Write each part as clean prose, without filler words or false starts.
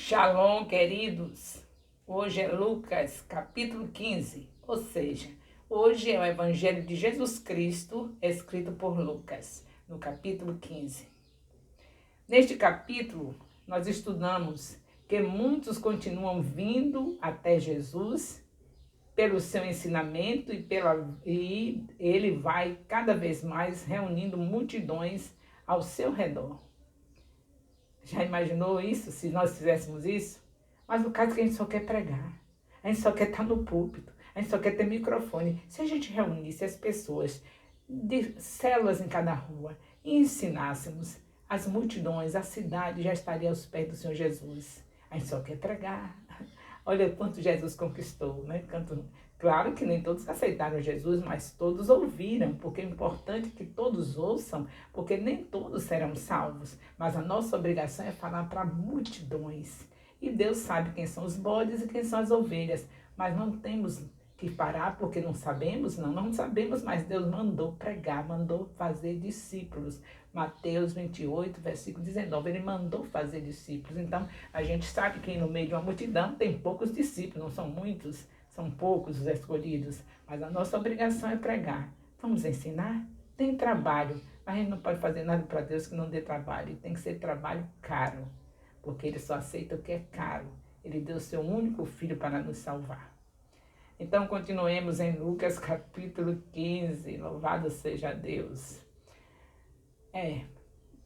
Shalom, queridos. Hoje é Lucas, capítulo 15, ou seja, hoje é o Evangelho de Jesus Cristo, escrito por Lucas, no capítulo 15. Neste capítulo, nós estudamos que muitos continuam vindo até Jesus pelo seu ensinamento e ele vai cada vez mais reunindo multidões ao seu redor. Já imaginou isso, se nós fizéssemos isso? Mas no caso que a gente só quer pregar, a gente só quer estar no púlpito, a gente só quer ter microfone. Se a gente reunisse as pessoas de células em cada rua e ensinássemos as multidões, a cidade já estaria aos pés do Senhor Jesus. A gente só quer pregar. Olha quanto Jesus conquistou, né? Claro que nem todos aceitaram Jesus, mas todos ouviram, porque é importante que todos ouçam, porque nem todos serão salvos. Mas a nossa obrigação é falar para multidões. E Deus sabe quem são os bodes e quem são as ovelhas, mas não temos que parar porque não sabemos, não sabemos, mas Deus mandou pregar, mandou fazer discípulos. Mateus 28, versículo 19, ele mandou fazer discípulos. Então, a gente sabe que no meio de uma multidão tem poucos discípulos, não são muitos, são poucos os escolhidos, mas a nossa obrigação é pregar. Vamos ensinar? Tem trabalho, mas a gente não pode fazer nada para Deus que não dê trabalho, e tem que ser trabalho caro, porque ele só aceita o que é caro. Ele deu o seu único filho para nos salvar. Então, continuemos em Lucas capítulo 15, louvado seja Deus.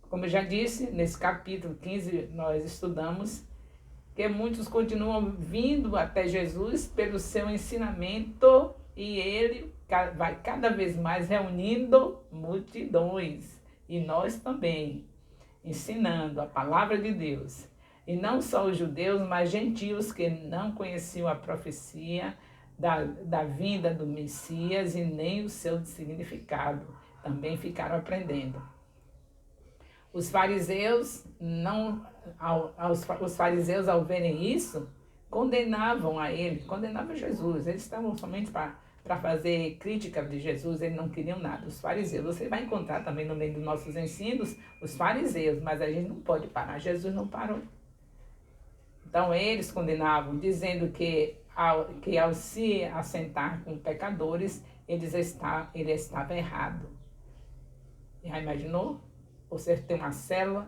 Como eu já disse, nesse capítulo 15 nós estudamos que muitos continuam vindo até Jesus pelo seu ensinamento e ele vai cada vez mais reunindo multidões. E nós também, ensinando a palavra de Deus. E não só os judeus, mas gentios que não conheciam a profecia da vinda do Messias e nem o seu significado. Também ficaram aprendendo. Os fariseus, os fariseus, ao verem isso, condenavam a ele, condenavam Jesus. Eles estavam somente para fazer crítica de Jesus, eles não queriam nada. Os fariseus, você vai encontrar também no meio dos nossos ensinos, os fariseus, mas a gente não pode parar, Jesus não parou. Então eles condenavam, dizendo que ao se assentar com pecadores, ele estava errado. Já imaginou? Você tem uma célula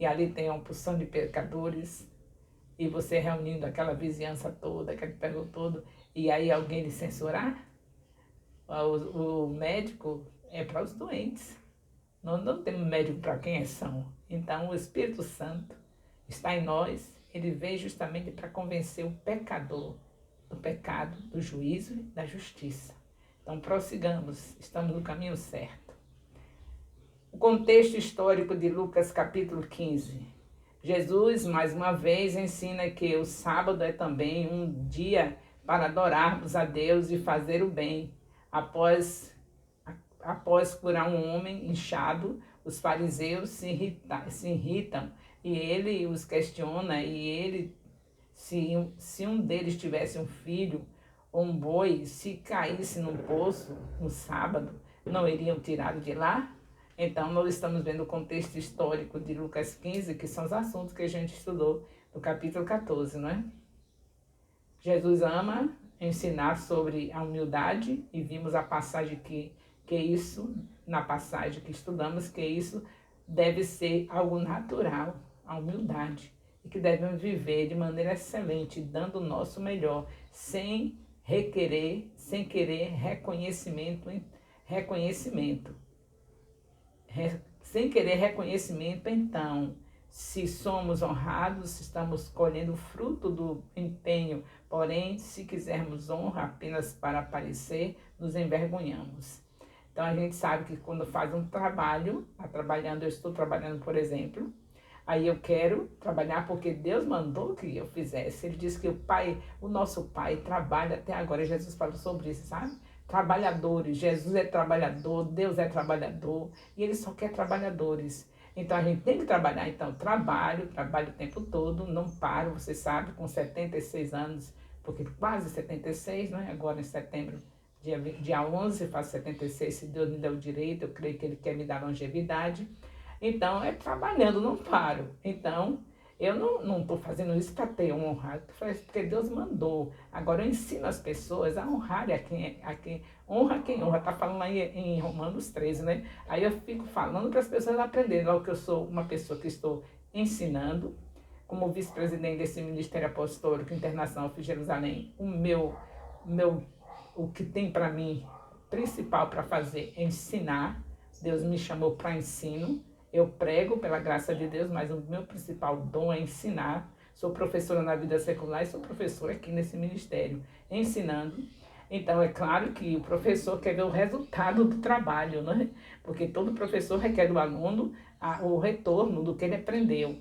e ali tem uma porção de pecadores e você reunindo aquela vizinhança toda, aquele povo todo, e aí alguém lhe censurar? O médico é para os doentes. Nós não temos médico para quem são. Então o Espírito Santo está em nós, ele veio justamente para convencer o pecador do pecado, do juízo e da justiça. Então prossigamos, estamos no caminho certo. O contexto histórico de Lucas capítulo 15. Jesus, mais uma vez, ensina que o sábado é também um dia para adorarmos a Deus e fazer o bem. Após curar um homem inchado, os fariseus se irritam e ele os questiona se um deles tivesse um filho ou um boi, se caísse num poço no sábado, não iriam tirá-lo de lá? Então, nós estamos vendo o contexto histórico de Lucas 15, que são os assuntos que a gente estudou no capítulo 14, não é? Jesus ama ensinar sobre a humildade e vimos a passagem na passagem que estudamos, que isso deve ser algo natural, a humildade, e que devemos viver de maneira excelente, dando o nosso melhor, sem querer reconhecimento. Sem querer reconhecimento, então, se somos honrados, se estamos colhendo o fruto do empenho, porém, se quisermos honra apenas para aparecer, nos envergonhamos. Então, a gente sabe que quando faz um trabalho, eu estou trabalhando, por exemplo, aí eu quero trabalhar porque Deus mandou que eu fizesse. Ele disse que o nosso Pai trabalha até agora, Jesus falou sobre isso, sabe? Trabalhadores, Jesus é trabalhador, Deus é trabalhador, e Ele só quer trabalhadores. Então a gente tem que trabalhar, trabalho o tempo todo, não paro, você sabe, com 76 anos, porque quase 76, não é? Agora em setembro, dia 11, faço 76, se Deus me der o direito, eu creio que Ele quer me dar longevidade. Então é trabalhando, não paro. Então Eu não estou fazendo isso para ter honra, estou fazendo isso porque Deus mandou. Agora eu ensino as pessoas a honrarem a quem honra quem honra. Está falando aí em Romanos 13, né? Aí eu fico falando para as pessoas aprenderem. Logo que eu sou uma pessoa que estou ensinando, como vice-presidente desse Ministério Apostólico Internacional de Jerusalém, o que tem para mim principal para fazer é ensinar. Deus me chamou para ensino. Eu prego pela graça de Deus, mas o meu principal dom é ensinar. Sou professora na vida secular e sou professora aqui nesse ministério, ensinando. Então, é claro que o professor quer ver o resultado do trabalho, né? Porque todo professor requer do aluno o retorno do que ele aprendeu.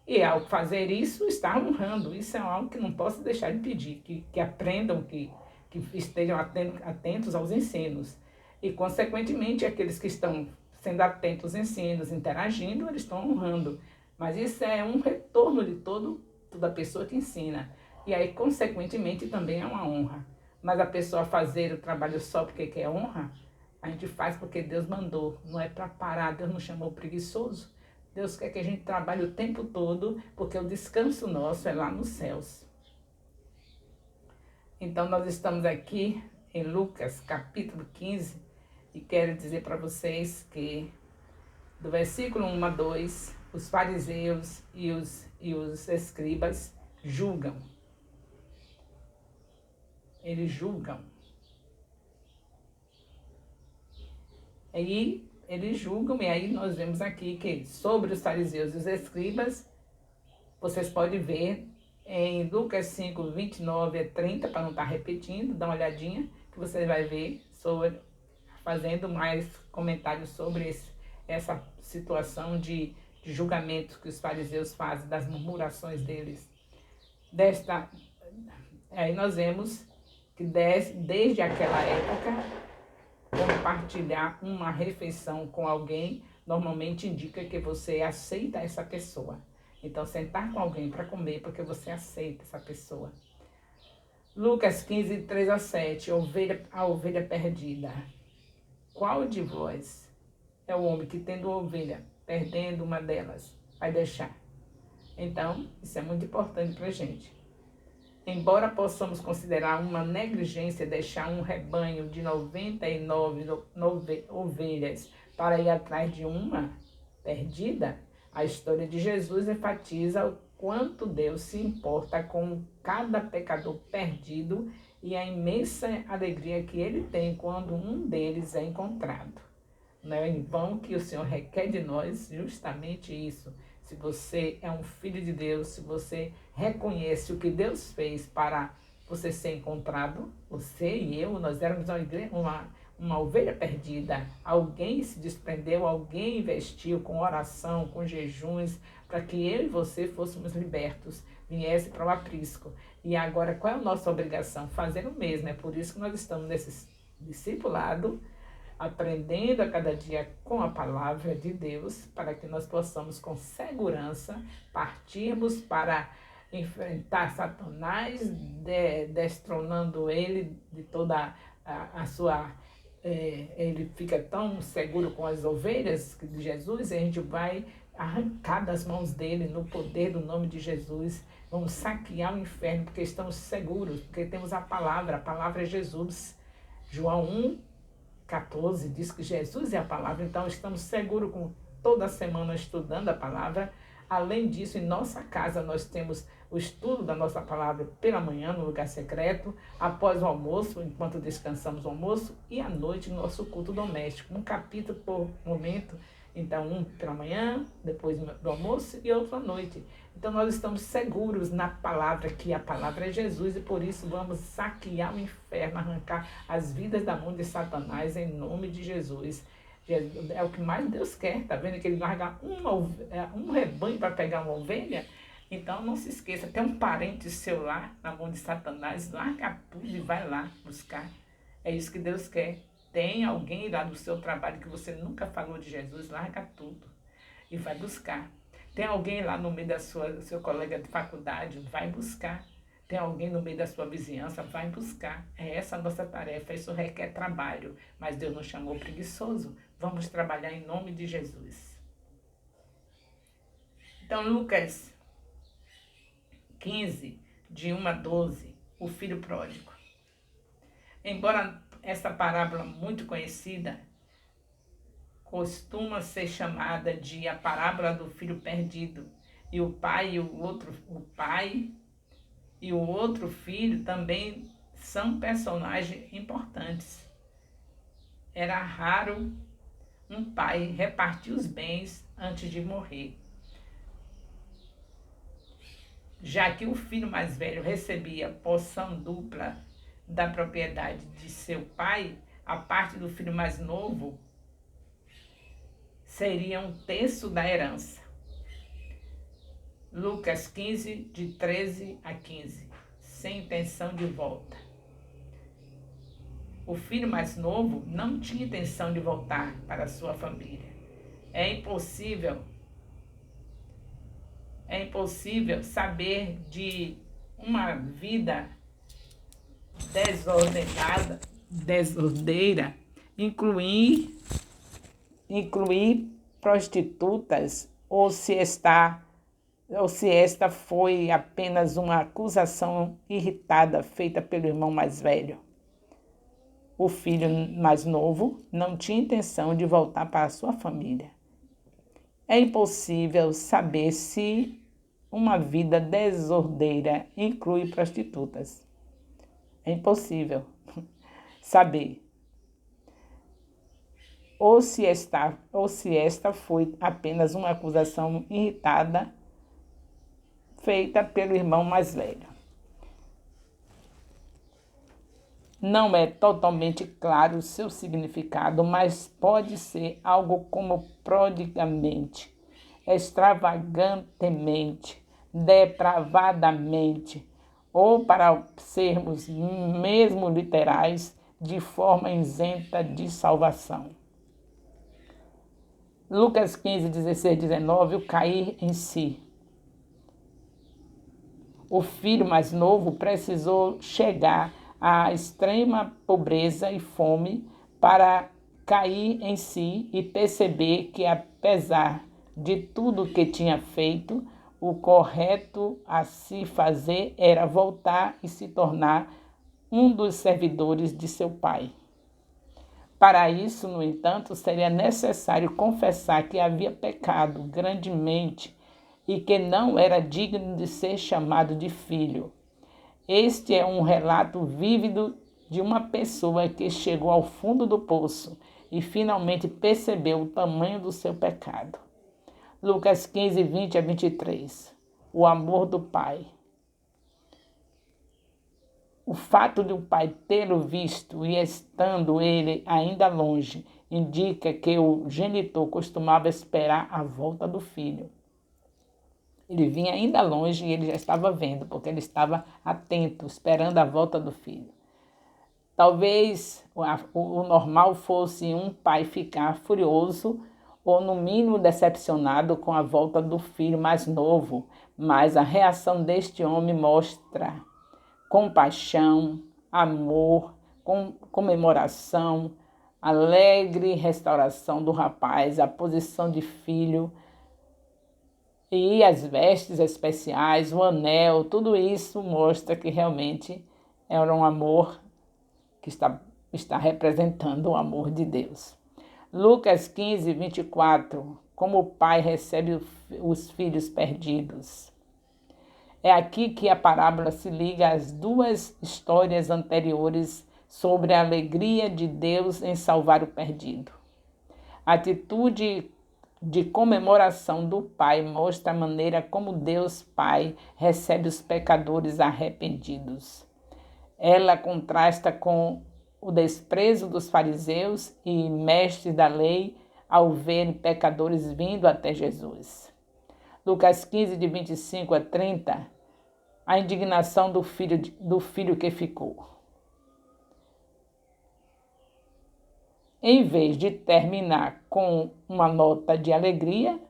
E ao fazer isso, está honrando. Isso é algo que não posso deixar de pedir, que aprendam, que estejam atentos aos ensinos. E, consequentemente, aqueles que estão sendo atentos aos ensinos, interagindo, eles estão honrando. Mas isso é um retorno de toda pessoa que ensina. E aí, consequentemente, também é uma honra. Mas a pessoa fazer o trabalho só porque quer honra, a gente faz porque Deus mandou. Não é para parar, Deus não chamou preguiçoso. Deus quer que a gente trabalhe o tempo todo, porque o descanso nosso é lá nos céus. Então, nós estamos aqui em Lucas, capítulo 15, e quero dizer para vocês que, do versículo 1 a 2, os fariseus e os escribas julgam. Eles julgam. Aí, eles julgam, e aí nós vemos aqui que sobre os fariseus e os escribas, vocês podem ver em Lucas 5, 29 a 30, para não estar repetindo, dá uma olhadinha, que você vai ver fazendo mais comentários sobre essa situação de julgamento que os fariseus fazem, das murmurações deles. Aí nós vemos que desde aquela época, compartilhar uma refeição com alguém normalmente indica que você aceita essa pessoa. Então, sentar com alguém para comer porque você aceita essa pessoa. Lucas 15, 3 a 7, a ovelha perdida. Qual de vós é o homem que, tendo ovelha, perdendo uma delas, vai deixar? Então, isso é muito importante para a gente. Embora possamos considerar uma negligência deixar um rebanho de 99 ovelhas para ir atrás de uma perdida, a história de Jesus enfatiza o quanto Deus se importa com cada pecador perdido e a imensa alegria que ele tem quando um deles é encontrado. Não é em vão que o Senhor requer de nós justamente isso. Se você é um filho de Deus, se você reconhece o que Deus fez para você ser encontrado, você e eu, nós éramos uma ovelha perdida. Alguém se desprendeu, alguém investiu com oração, com jejuns, para que eu e você fôssemos libertos, viesse para o aprisco. E agora, qual é a nossa obrigação? Fazer o mesmo. É por isso que nós estamos nesse discipulado, aprendendo a cada dia com a palavra de Deus, para que nós possamos com segurança partirmos para enfrentar Satanás, destronando ele de toda a sua... ele fica tão seguro com as ovelhas de Jesus, e a gente vai arrancar das mãos dele no poder do nome de Jesus. Vamos saquear o inferno, porque estamos seguros, porque temos a palavra é Jesus. João 1:14 diz que Jesus é a palavra, então estamos seguros com toda semana estudando a palavra. Além disso, em nossa casa nós temos o estudo da nossa palavra pela manhã, no lugar secreto, após o almoço, enquanto descansamos o almoço, e à noite, no nosso culto doméstico, um capítulo por momento. Então, um pela manhã, depois do almoço e outro à noite. Então, nós estamos seguros na palavra, que a palavra é Jesus, e por isso vamos saquear o inferno, arrancar as vidas da mão de Satanás em nome de Jesus. É o que mais Deus quer, tá vendo? Que ele larga um rebanho para pegar uma ovelha. Então, não se esqueça, tem um parente seu lá, na mão de Satanás, larga tudo e vai lá buscar. É isso que Deus quer. Tem alguém lá do seu trabalho que você nunca falou de Jesus, larga tudo e vai buscar. Tem alguém lá no meio seu colega de faculdade, vai buscar. Tem alguém no meio da sua vizinhança, vai buscar. É essa a nossa tarefa, isso requer trabalho, mas Deus nos chamou preguiçoso. Vamos trabalhar em nome de Jesus. Então, Lucas 15, de 1 a 12, o filho pródigo. Embora essa parábola muito conhecida costuma ser chamada de a parábola do filho perdido, e o pai e o outro filho também são personagens importantes. Era raro um pai repartir os bens antes de morrer, já que o filho mais velho recebia porção dupla da propriedade de seu pai. A parte do filho mais novo seria 1/3 da herança. Lucas 15, de 13 a 15, sem intenção de volta. O filho mais novo não tinha intenção de voltar para sua família. É impossível saber de uma vida desordeira, incluir prostitutas, ou se esta foi apenas uma acusação irritada feita pelo irmão mais velho. O filho mais novo não tinha intenção de voltar para a sua família. É impossível saber se uma vida desordeira inclui prostitutas. É impossível saber. Ou se esta foi apenas uma acusação irritada feita pelo irmão mais velho. Não é totalmente claro o seu significado, mas pode ser algo como prodigamente, extravagantemente, depravadamente, ou, para sermos mesmo literais, de forma isenta de salvação. Lucas 15, 16, 19, o cair em si. O filho mais novo precisou chegar à extrema pobreza e fome para cair em si e perceber que, apesar de tudo que tinha feito, o correto a se fazer era voltar e se tornar um dos servidores de seu pai. Para isso, no entanto, seria necessário confessar que havia pecado grandemente e que não era digno de ser chamado de filho. Este é um relato vívido de uma pessoa que chegou ao fundo do poço e finalmente percebeu o tamanho do seu pecado. Lucas 15, 20 a 23. O amor do pai. O fato de o pai tê-lo visto e estando ele ainda longe indica que o genitor costumava esperar a volta do filho. Ele vinha ainda longe e ele já estava vendo, porque ele estava atento, esperando a volta do filho. Talvez o normal fosse um pai ficar furioso ou, no mínimo, decepcionado com a volta do filho mais novo, mas a reação deste homem mostra compaixão, amor, comemoração, alegre restauração do rapaz, a posição de filho e as vestes especiais, o anel, tudo isso mostra que realmente era um amor que está representando o amor de Deus. Lucas 15, 24, como o pai recebe os filhos perdidos. É aqui que a parábola se liga às duas histórias anteriores sobre a alegria de Deus em salvar o perdido. A atitude de comemoração do pai mostra a maneira como Deus Pai recebe os pecadores arrependidos. Ela contrasta com o desprezo dos fariseus e mestres da lei ao verem pecadores vindo até Jesus. Lucas 15, de 25 a 30, a indignação do filho que ficou. Em vez de terminar com uma nota de alegria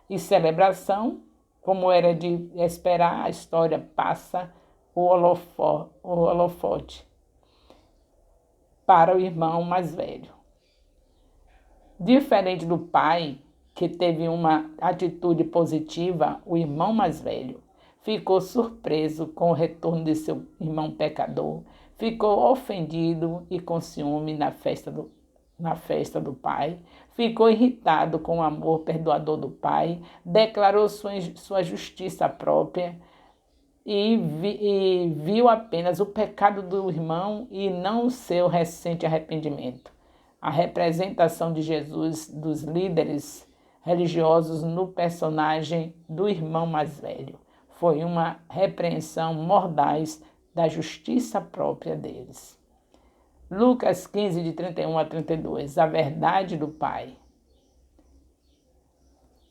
e celebração, como era de esperar, a história passa o holofote para o irmão mais velho. Diferente do pai, que teve uma atitude positiva, o irmão mais velho ficou surpreso com o retorno de seu irmão pecador, ficou ofendido e com ciúme na festa do pai, ficou irritado com o amor perdoador do pai, declarou sua justiça própria e viu apenas o pecado do irmão e não o seu recente arrependimento. A representação de Jesus dos líderes religiosos no personagem do irmão mais velho foi uma repreensão mordaz da justiça própria deles. Lucas 15, de 31 a 32, a verdade do Pai.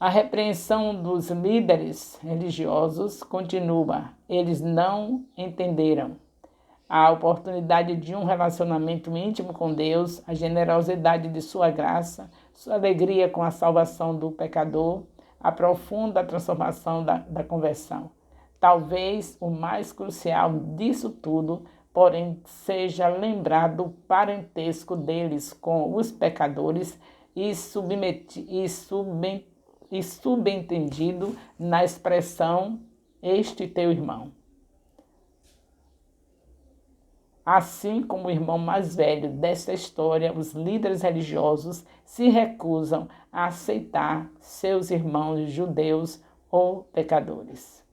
A repreensão dos líderes religiosos continua. Eles não entenderam a oportunidade de um relacionamento íntimo com Deus, a generosidade de sua graça, sua alegria com a salvação do pecador, a profunda transformação da conversão. Talvez o mais crucial disso tudo, porém, seja lembrado o parentesco deles com os pecadores e subentendido na expressão "este teu irmão". Assim como o irmão mais velho desta história, os líderes religiosos se recusam a aceitar seus irmãos judeus ou pecadores.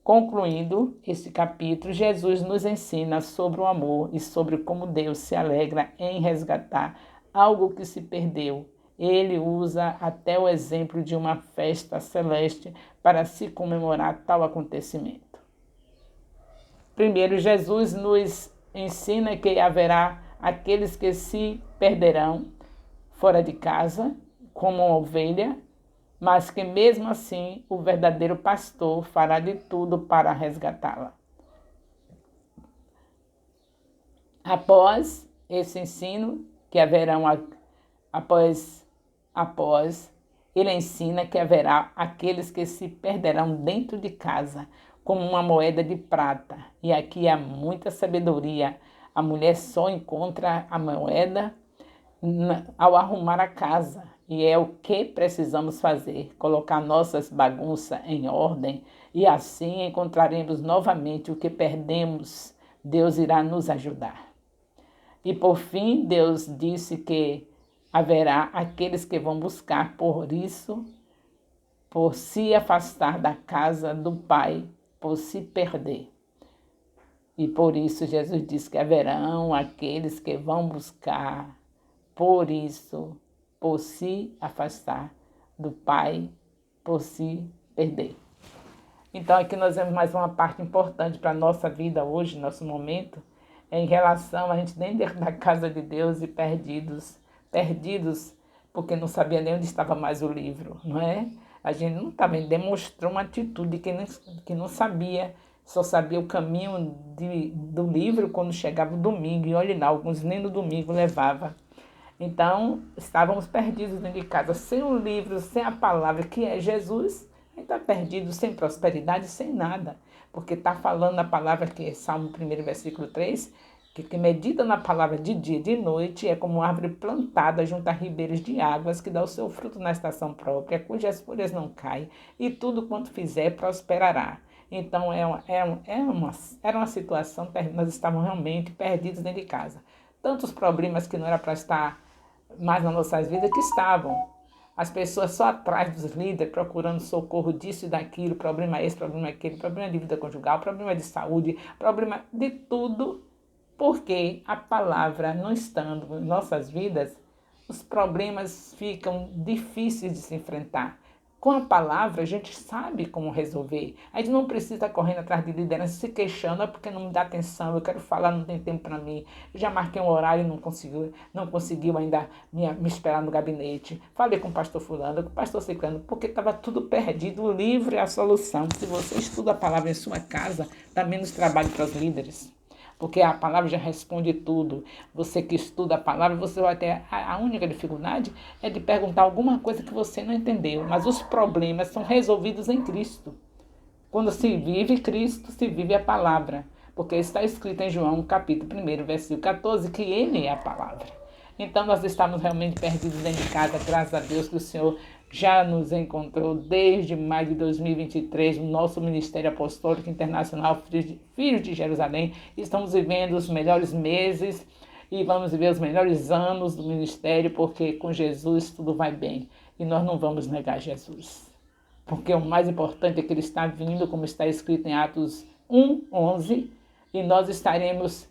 Concluindo este capítulo, Jesus nos ensina sobre o amor e sobre como Deus se alegra em resgatar algo que se perdeu. Ele usa até o exemplo de uma festa celeste para se comemorar tal acontecimento. Primeiro, Jesus nos ensina que haverá aqueles que se perderão fora de casa, como uma ovelha, mas que mesmo assim o verdadeiro pastor fará de tudo para resgatá-la. Após esse ensino, que haverão após ele ensina que haverá aqueles que se perderão dentro de casa, como uma moeda de prata. E aqui há muita sabedoria. A mulher só encontra a moeda ao arrumar a casa. E é o que precisamos fazer, colocar nossas bagunças em ordem, e assim encontraremos novamente o que perdemos. Deus irá nos ajudar. E por fim, Deus disse que haverá aqueles que vão buscar por se afastar da casa do Pai, por se perder. E por isso Jesus disse que haverão aqueles que vão buscar por se afastar do Pai, por se perder. Então aqui nós vemos mais uma parte importante para a nossa vida hoje, nosso momento, em relação a gente nem dentro da casa de Deus e perdidos porque não sabia nem onde estava mais o livro, não é? A gente não estava, demonstrou uma atitude que não sabia, só sabia o caminho do livro quando chegava o domingo, e olha lá, alguns nem no domingo levava. Então, estávamos perdidos dentro de casa, sem o livro, sem a palavra, que é Jesus. A gente está perdido, sem prosperidade, sem nada. Porque está falando a palavra, que é Salmo 1, versículo 3, que medita na palavra de dia e de noite, é como uma árvore plantada junto a ribeiros de águas, que dá o seu fruto na estação própria, cujas folhas não caem, e tudo quanto fizer prosperará. Então, era uma situação, nós estávamos realmente perdidos dentro de casa. Tantos problemas que não era para estar mais nas nossas vidas, que estavam. As pessoas só atrás dos líderes, procurando socorro disso e daquilo, problema esse, problema aquele, problema de vida conjugal, problema de saúde, problema de tudo, porque a palavra não estando em nossas vidas, os problemas ficam difíceis de se enfrentar. Com a palavra, a gente sabe como resolver. A gente não precisa estar correndo atrás de liderança, se queixando, porque não me dá atenção, eu quero falar, não tem tempo para mim. Eu já marquei um horário e não conseguiu ainda me esperar no gabinete. Falei com o pastor fulano, com o pastor ciclano, porque estava tudo perdido. O livro é a solução. Se você estuda a palavra em sua casa, dá menos trabalho para os líderes. Porque a palavra já responde tudo. Você que estuda a palavra, você vai ter... A única dificuldade é de perguntar alguma coisa que você não entendeu. Mas os problemas são resolvidos em Cristo. Quando se vive Cristo, se vive a palavra. Porque está escrito em João, capítulo 1, versículo 14, que Ele é a palavra. Então nós estamos realmente perdidos dentro de casa, graças a Deus que o Senhor já nos encontrou desde maio de 2023 no nosso Ministério Apostólico Internacional Filhos de Jerusalém. Estamos vivendo os melhores meses e vamos viver os melhores anos do ministério, porque com Jesus tudo vai bem e nós não vamos negar Jesus. Porque o mais importante é que ele está vindo, como está escrito em Atos 1:11, e nós estaremos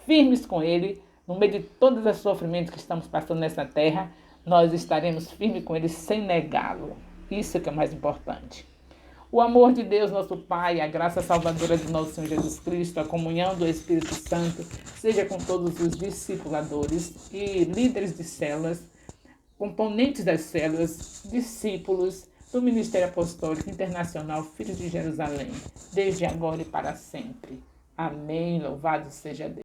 firmes com ele no meio de todos os sofrimentos que estamos passando nessa terra. Nós estaremos firmes com ele sem negá-lo. Isso que é o mais importante. O amor de Deus, nosso Pai, a graça salvadora de nosso Senhor Jesus Cristo, a comunhão do Espírito Santo, seja com todos os discipuladores e líderes de células, componentes das células, discípulos do Ministério Apostólico Internacional Filhos de Jerusalém, desde agora e para sempre. Amém. Louvado seja Deus.